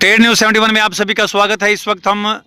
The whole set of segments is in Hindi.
स्टेट न्यूज़ 71 में आप सभी का स्वागत है। इस वक्त हम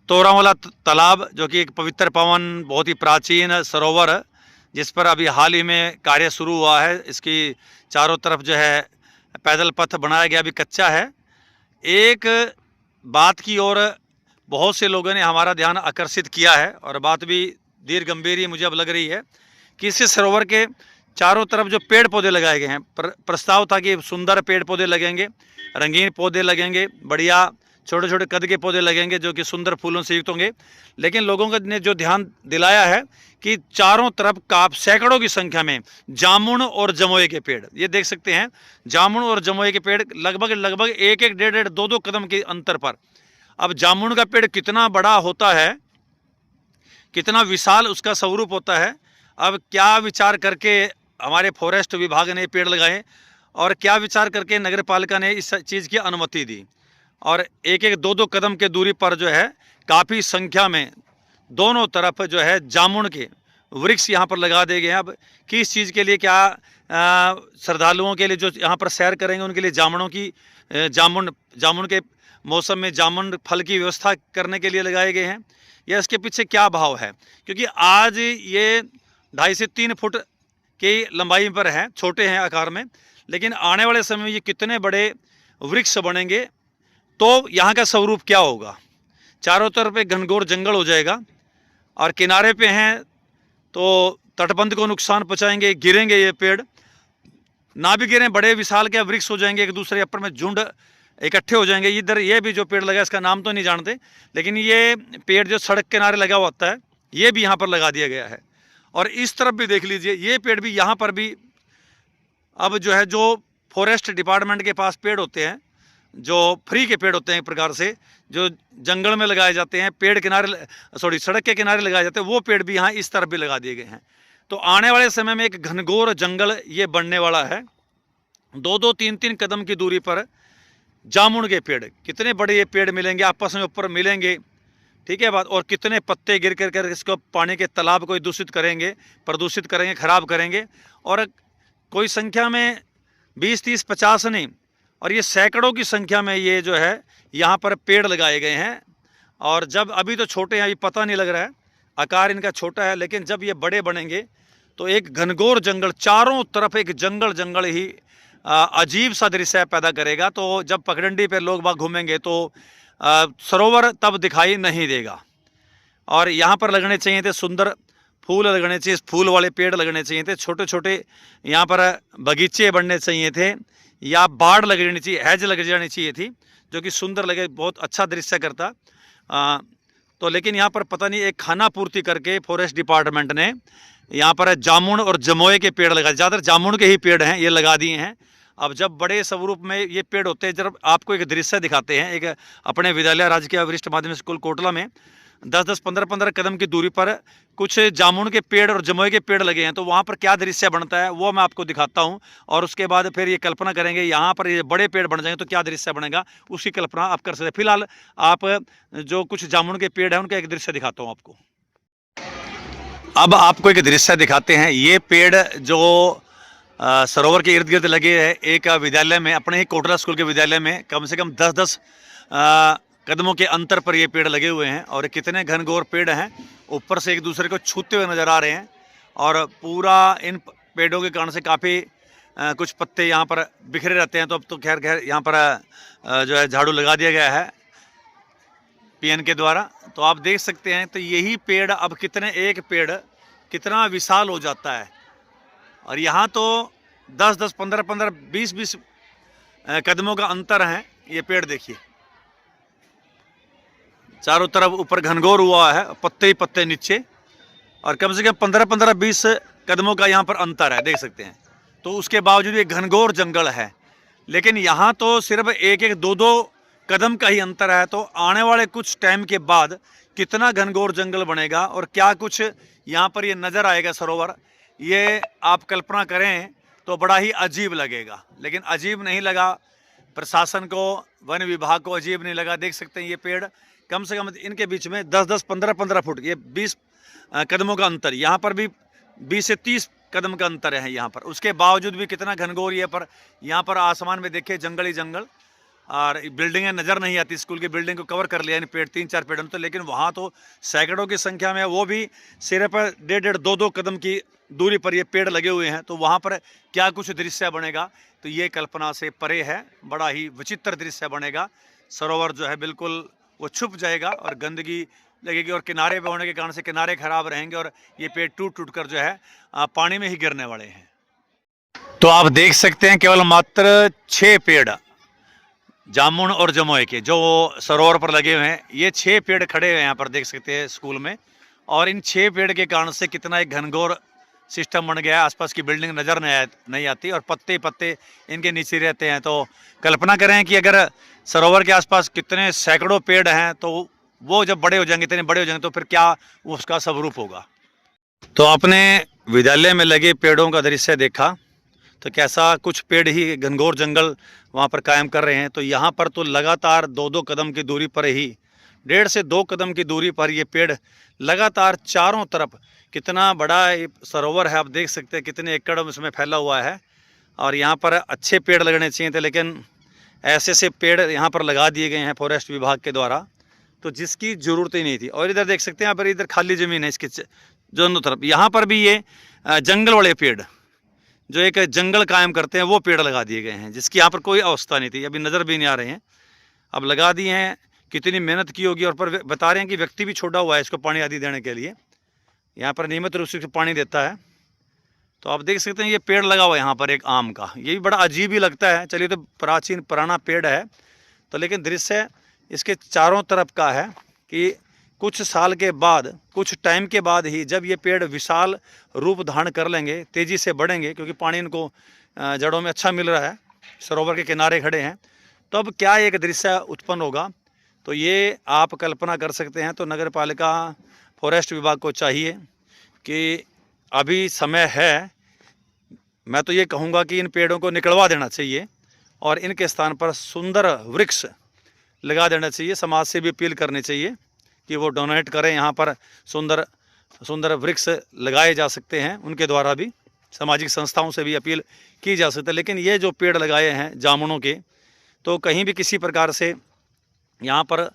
तोरावाला तालाब, जो कि एक पवित्र पावन बहुत ही प्राचीन सरोवर है, जिस पर अभी हाल ही में कार्य शुरू हुआ है। इसकी चारों तरफ जो है पैदल पथ बनाया गया, अभी कच्चा है। एक बात की ओर बहुत से लोगों ने हमारा ध्यान आकर्षित किया है और बात भी दीर्घ गंभीर ही मुझे अब लग रही है कि इस सरोवर के चारों तरफ जो पेड़ पौधे लगाए गए हैं, प्रस्ताव था कि सुंदर पेड़ पौधे लगेंगे, रंगीन पौधे लगेंगे, बढ़िया छोटे छोटे कद के पौधे लगेंगे जो कि सुंदर फूलों से युक्त होंगे। लेकिन लोगों ने जो ध्यान दिलाया है कि चारों तरफ सैकड़ों की संख्या में जामुन और जमोए के पेड़, ये देख सकते हैं, जामुन और जमोए के पेड़ लगभग एक एक डेढ़ डेढ़ दो दो कदम के अंतर पर। अब जामुन का पेड़ कितना बड़ा होता है, कितना विशाल उसका स्वरूप होता है। अब क्या विचार करके हमारे फॉरेस्ट विभाग ने पेड़ लगाए और क्या विचार करके नगर पालिका ने इस चीज़ की अनुमति दी, और एक एक दो दो कदम के दूरी पर जो है काफ़ी संख्या में दोनों तरफ जो है जामुन के वृक्ष यहाँ पर लगा दिए गए हैं। अब किस चीज़ के लिए, क्या श्रद्धालुओं के लिए जो यहाँ पर सैर करेंगे उनके लिए जामुन के मौसम में जामुन फल की व्यवस्था करने के लिए लगाए गए हैं, या इसके पीछे क्या भाव है? क्योंकि आज ये 2.5 से 3 फुट की लंबाई पर है, छोटे हैं आकार में, लेकिन आने वाले समय में ये कितने बड़े वृक्ष बनेंगे तो यहाँ का स्वरूप क्या होगा। चारों तरफ एक घनघोर जंगल हो जाएगा और किनारे पे हैं तो तटबंध को नुकसान पहुँचाएंगे, गिरेंगे ये पेड़, ना भी गिरें बड़े विशाल के वृक्ष हो जाएंगे, एक दूसरे ऊपर में झुंड इकट्ठे हो जाएंगे। इधर ये भी जो पेड़ लगा, इसका नाम तो नहीं जानते, लेकिन ये पेड़ जो सड़क किनारे लगा हुआ होता है, ये भी यहाँ पर लगा दिया गया है। और इस तरफ भी देख लीजिए, ये पेड़ भी यहाँ पर भी अब जो है, जो फॉरेस्ट डिपार्टमेंट के पास पेड़ होते हैं, जो फ्री के पेड़ होते हैं एक प्रकार से, जो जंगल में लगाए जाते हैं, सड़क के किनारे लगाए जाते हैं, वो पेड़ भी यहाँ इस तरफ भी लगा दिए गए हैं। तो आने वाले समय में एक घनघोर जंगल ये बनने वाला है। 2-2, 3-3 कदम की दूरी पर जामुन के पेड़, कितने बड़े ये पेड़ मिलेंगे, आपस में ऊपर मिलेंगे, ठीक है बात। और कितने पत्ते गिर कर इसको पानी के तालाब को दूषित करेंगे, प्रदूषित करेंगे, खराब करेंगे। और कोई संख्या में 20, 30, 50 नहीं, और ये सैकड़ों की संख्या में ये जो है यहाँ पर पेड़ लगाए गए हैं। और जब अभी तो छोटे हैं, ये पता नहीं लग रहा है, आकार इनका छोटा है, लेकिन जब ये बड़े बनेंगे तो एक घनघोर जंगल, चारों तरफ एक जंगल ही अजीब सा दृश्य पैदा करेगा। तो जब पगडंडी पर लोग बाग घूमेंगे तो सरोवर तब दिखाई नहीं देगा। और यहाँ पर लगने चाहिए थे सुंदर फूल, लगने चाहिए, फूल वाले पेड़ लगने चाहिए थे, छोटे छोटे यहाँ पर बगीचे बनने चाहिए थे, या बाड़ लग जानी चाहिए, हैज लग जानी चाहिए थी, जो कि सुंदर लगे, बहुत अच्छा दृश्य करता। तो लेकिन यहाँ पर पता नहीं एक खाना पूर्ति करके फॉरेस्ट डिपार्टमेंट ने यहाँ पर जामुन और जमोए के पेड़ लगाए, ज़्यादातर जामुन के ही पेड़ हैं, ये लगा दिए हैं। अब जब बड़े स्वरूप में ये पेड़ होते हैं, जब आपको एक दृश्य दिखाते हैं, एक अपने विद्यालय राजकीय वरिष्ठ माध्यमिक स्कूल कोटला में 10-10, 15-15 कदम की दूरी पर कुछ जामुन के पेड़ और जमोए के पेड़ लगे हैं, तो वहाँ पर क्या दृश्य बनता है वो मैं आपको दिखाता हूँ। और उसके बाद फिर ये कल्पना करेंगे, यहाँ पर ये बड़े पेड़ बन जाएंगे तो क्या दृश्य बनेगा, उसकी कल्पना आप कर सकते हैं। फिलहाल आप जो कुछ जामुन के पेड़ हैं उनका एक दृश्य दिखाता हूँ आपको। अब आपको एक दृश्य दिखाते हैं, ये पेड़ जो सरोवर के इर्द गिर्द लगे हैं, एक विद्यालय में, अपने ही कोटला स्कूल के विद्यालय में कम से कम 10-10 कदमों के अंतर पर ये पेड़ लगे हुए हैं। और कितने घनघोर पेड़ हैं, ऊपर से एक दूसरे को छूते हुए नज़र आ रहे हैं। और पूरा इन पेड़ों के कारण से काफ़ी कुछ पत्ते यहाँ पर बिखरे रहते हैं, तो अब तो खैर यहाँ पर जो है झाड़ू लगा दिया गया है पीएन के द्वारा। तो आप देख सकते हैं, तो यही पेड़ अब एक पेड़ कितना विशाल हो जाता है। और यहाँ तो 10-10, 15-15, 20-20 कदमों का अंतर है। ये पेड़ देखिए, चारों तरफ ऊपर घनघोर हुआ है, पत्ते ही पत्ते नीचे, और कम से कम 15-15, 20 कदमों का यहाँ पर अंतर है, देख सकते हैं। तो उसके बावजूद ये घनघोर जंगल है, लेकिन यहाँ तो सिर्फ एक एक दो दो कदम का ही अंतर है। तो आने वाले कुछ टाइम के बाद कितना घनघोर जंगल बनेगा और क्या कुछ यहाँ पर ये नज़र आएगा सरोवर, ये आप कल्पना करें तो बड़ा ही अजीब लगेगा। लेकिन अजीब नहीं लगा प्रशासन को, वन विभाग को अजीब नहीं लगा। देख सकते हैं ये पेड़ कम से कम इनके बीच में 10-10, 15-15 फुट, ये 20 कदमों का अंतर, यहाँ पर भी 20 से 30 कदम का अंतर है यहाँ पर। उसके बावजूद भी कितना घनघोर ये पर यहाँ पर आसमान में देखिए जंगल ही जंगल। और बिल्डिंगें नज़र नहीं आती, स्कूल की बिल्डिंग को कवर कर लिया इन पेड़, 3-4 पेड़ों ने। तो लेकिन वहाँ तो सैकड़ों की संख्या में, वो भी सिर्फ 1.5-1.5, 2-2 कदम की दूरी पर ये पेड़ लगे हुए हैं। तो वहाँ पर क्या कुछ दृश्य बनेगा, तो ये कल्पना से परे है। बड़ा ही विचित्र दृश्य बनेगा। सरोवर जो है बिल्कुल वो छुप जाएगा और गंदगी लगेगी, और किनारे पे होने के कारण से किनारे खराब रहेंगे, और ये पेड़ टूट टूट कर जो है पानी में ही गिरने वाले हैं। तो आप देख सकते हैं केवल मात्र 6 पेड़ जामुन और जमोए के जो सरोवर पर लगे हुए हैं, ये 6 पेड़ खड़े हुए हैं यहाँ पर, देख सकते हैं स्कूल में। और इन 6 पेड़ के कारण से कितना एक घनघोर सिस्टम बन गया है, आसपास की बिल्डिंग नज़र नहीं आती, और पत्ते पत्ते इनके नीचे रहते हैं। तो कल्पना करें कि अगर सरोवर के आसपास कितने सैकड़ों पेड़ हैं, तो वो जब बड़े हो जाएंगे, इतने बड़े हो जाएंगे, तो फिर क्या उसका स्वरूप होगा। तो आपने विद्यालय में लगे पेड़ों का दृश्य देखा, तो कैसा कुछ पेड़ ही घनघोर जंगल वहाँ पर कायम कर रहे हैं। तो यहाँ पर तो लगातार 2-2 कदम की दूरी पर ही, 1.5 से 2 कदम की दूरी पर ये पेड़ लगातार चारों तरफ, कितना बड़ा ये सरोवर है, आप देख सकते हैं कितने एकड़ उसमें फैला हुआ है। और यहाँ पर अच्छे पेड़ लगने चाहिए थे, लेकिन ऐसे से पेड़ यहाँ पर लगा दिए गए हैं फॉरेस्ट विभाग के द्वारा, तो जिसकी ज़रूरत ही नहीं थी। और इधर देख सकते हैं, यहाँ पर इधर खाली ज़मीन है इसके दोनों तरफ, यहाँ पर भी ये जंगल वाले पेड़ जो एक जंगल कायम करते हैं, वो पेड़ लगा दिए गए हैं, जिसकी यहाँ पर कोई अवस्था नहीं थी, अभी नज़र भी नहीं आ रहे हैं, अब लगा दिए हैं। कितनी मेहनत की होगी, और पर बता रहे हैं कि व्यक्ति भी छोड़ा हुआ है इसको पानी आदि देने के लिए, यहाँ पर नियमित रूप से पानी देता है। तो आप देख सकते हैं ये पेड़ लगा हुआ है यहाँ पर एक आम का, ये भी बड़ा अजीब ही लगता है। चलिए, तो प्राचीन पुराना पेड़ है, तो लेकिन दृश्य इसके चारों तरफ का है कि कुछ साल के बाद, कुछ टाइम के बाद ही, जब ये पेड़ विशाल रूप धारण कर लेंगे, तेज़ी से बढ़ेंगे, क्योंकि पानी इनको जड़ों में अच्छा मिल रहा है, सरोवर के किनारे खड़े हैं, तो अब क्या एक दृश्य उत्पन्न होगा, तो ये आप कल्पना कर सकते हैं। तो नगर पालिका, फॉरेस्ट विभाग को चाहिए कि अभी समय है, मैं तो ये कहूँगा कि इन पेड़ों को निकलवा देना चाहिए और इनके स्थान पर सुंदर वृक्ष लगा देना चाहिए। समाज से भी अपील करनी चाहिए कि वो डोनेट करें, यहाँ पर सुंदर सुंदर वृक्ष लगाए जा सकते हैं, उनके द्वारा भी सामाजिक संस्थाओं से भी अपील की जा सकती है। लेकिन ये जो पेड़ लगाए हैं जामुनों के, तो कहीं भी किसी प्रकार से यहाँ पर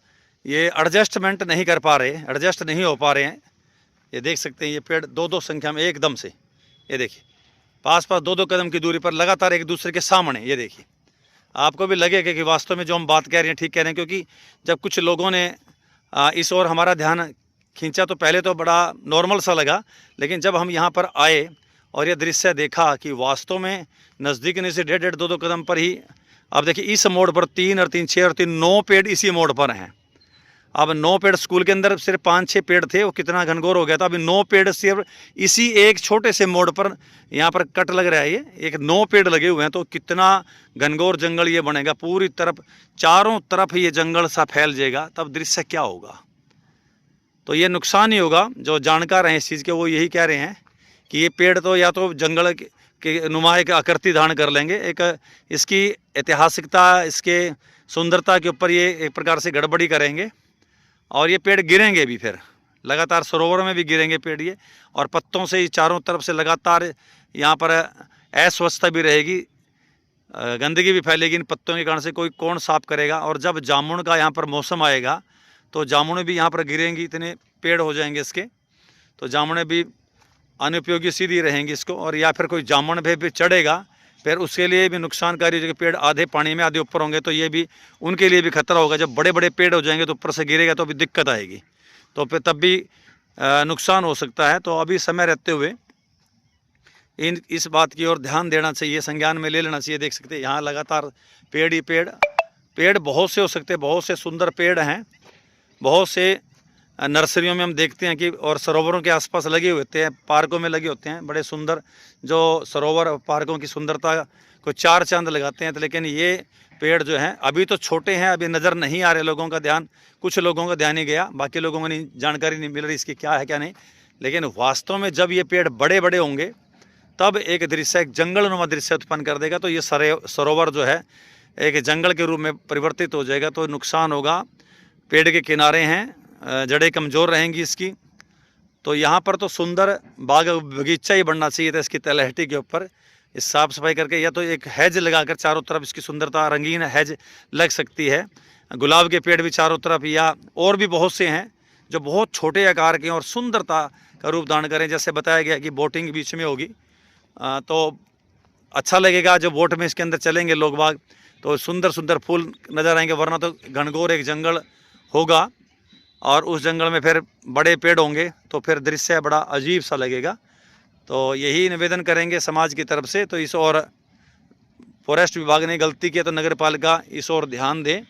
ये एडजस्टमेंट नहीं कर पा रहे, एडजस्ट नहीं हो पा रहे हैं। ये देख सकते हैं, ये पेड़ 2-2 संख्या में एकदम से, ये देखिए पास 2-2 कदम की दूरी पर लगातार एक दूसरे के सामने, ये देखिए। आपको भी लगेगा कि वास्तव में जो हम बात कह रहे हैं ठीक कह रहे हैं, क्योंकि जब कुछ लोगों ने इस ओर हमारा ध्यान खींचा तो पहले तो बड़ा नॉर्मल सा लगा, लेकिन जब हम यहाँ पर आए और ये दृश्य देखा कि वास्तव में नज़दीक नहीं से 1.5-1.5, 2-2 कदम पर ही, अब देखिए इस मोड़ पर 3 और 3, 6 और 3, 9 पेड़ इसी मोड़ पर हैं। अब 9 पेड़, स्कूल के अंदर सिर्फ 5-6 पेड़ थे, वो कितना घनघोर हो गया था। अभी 9 पेड़ सिर्फ इसी एक छोटे से मोड़ पर यहाँ पर कट लग रहा है, ये एक 9 पेड़ लगे हुए हैं, तो कितना घनघोर जंगल ये बनेगा, पूरी तरफ चारों तरफ ये जंगल सा फैल जाएगा, तब दृश्य क्या होगा। तो ये नुकसान ही होगा। जो जानकार हैं इस चीज़ के, वो यही कह रहे हैं कि ये पेड़ तो या तो जंगल के नुमा एक आकृति धारण कर लेंगे, एक इसकी ऐतिहासिकता, इसके सुंदरता के ऊपर ये एक प्रकार से गड़बड़ी करेंगे, और ये पेड़ गिरेंगे भी, फिर लगातार सरोवर में भी गिरेंगे पेड़ ये, और पत्तों से चारों तरफ से लगातार यहाँ पर अस्वच्छता भी रहेगी, गंदगी भी फैलेगी इन पत्तों के कारण से। कोई कौन साफ करेगा। और जब जामुन का यहाँ पर मौसम आएगा, तो जामुनें भी यहाँ पर गिरेंगी, इतने पेड़ हो जाएंगे इसके, तो जामुनें भी अनुपयोगी सीधी रहेंगी इसको, और या फिर कोई जामुन भी चढ़ेगा, फिर उसके लिए भी नुकसानकारी, जो पेड़ आधे पानी में आधे ऊपर होंगे, तो ये भी उनके लिए भी खतरा होगा। जब बड़े बड़े पेड़ हो जाएंगे तो ऊपर से गिरेगा तो भी दिक्कत आएगी, तो फिर तब भी नुकसान हो सकता है। तो अभी समय रहते हुए इस बात की ओर ध्यान देना चाहिए, संज्ञान में ले लेना चाहिए। देख सकते हैं यहाँ लगातार पेड़ ही पेड़ बहुत से हो सकते हैं, बहुत से सुंदर पेड़ हैं, बहुत से नर्सरियों में हम देखते हैं कि, और सरोवरों के आसपास लगे हुए होते हैं, पार्कों में लगे होते हैं, बड़े सुंदर जो सरोवर पार्कों की सुंदरता को 4 चांद लगाते हैं। तो लेकिन ये पेड़ जो हैं अभी तो छोटे हैं, अभी नज़र नहीं आ रहे लोगों का ध्यान, कुछ लोगों का ध्यान ही गया, बाकी लोगों को नहीं, जानकारी नहीं मिल रही इसकी क्या है क्या नहीं। लेकिन वास्तव में जब ये पेड़ बड़े बड़े होंगे, तब एक दृश्य, एक जंगलनुमा दृश्य उत्पन्न कर देगा। तो ये सरोवर जो है एक जंगल के रूप में परिवर्तित हो जाएगा, तो नुकसान होगा। पेड़ के किनारे हैं, जड़ें कमज़ोर रहेंगी इसकी, तो यहाँ पर तो सुंदर बाग बगीचा ही बनना चाहिए था इसकी तलहटी के ऊपर, इस साफ सफाई करके, या तो एक हैज लगाकर चारों तरफ इसकी सुंदरता, रंगीन हैज लग सकती है। गुलाब के पेड़ भी चारों तरफ, या और भी बहुत से हैं जो बहुत छोटे आकार के हैं और सुंदरता का रूप धारण करें। जैसे बताया गया कि बोटिंग बीच में होगी, तो अच्छा लगेगा जब बोट में इसके अंदर चलेंगे लोग बाग, तो सुंदर सुंदर फूल नज़र आएंगे। वरना तो घनघोर एक जंगल होगा और उस जंगल में फिर बड़े पेड़ होंगे, तो फिर दृश्य बड़ा अजीब सा लगेगा। तो यही निवेदन करेंगे समाज की तरफ से। तो इस और फॉरेस्ट विभाग ने गलती की तो नगर पालिका इस ओर ध्यान दे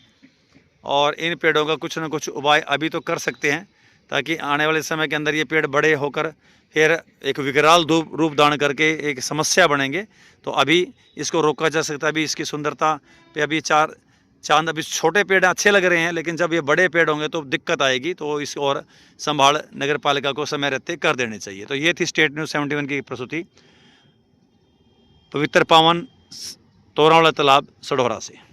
और इन पेड़ों का कुछ न कुछ उपाय अभी तो कर सकते हैं, ताकि आने वाले समय के अंदर ये पेड़ बड़े होकर फिर एक विकराल रूप धारण करके एक समस्या बनेंगे। तो अभी इसको रोका जा सकता है। अभी इसकी सुंदरता पे अभी चार चांद, अभी छोटे पेड़ अच्छे लग रहे हैं, लेकिन जब ये बड़े पेड़ होंगे तो दिक्कत आएगी। तो इस और संभाल नगर पालिका को समय रहते कर देने चाहिए। तो ये थी स्टेट न्यूज़ 71 की प्रस्तुति, पवित्र पावन तोरावला तालाब सढौरा से।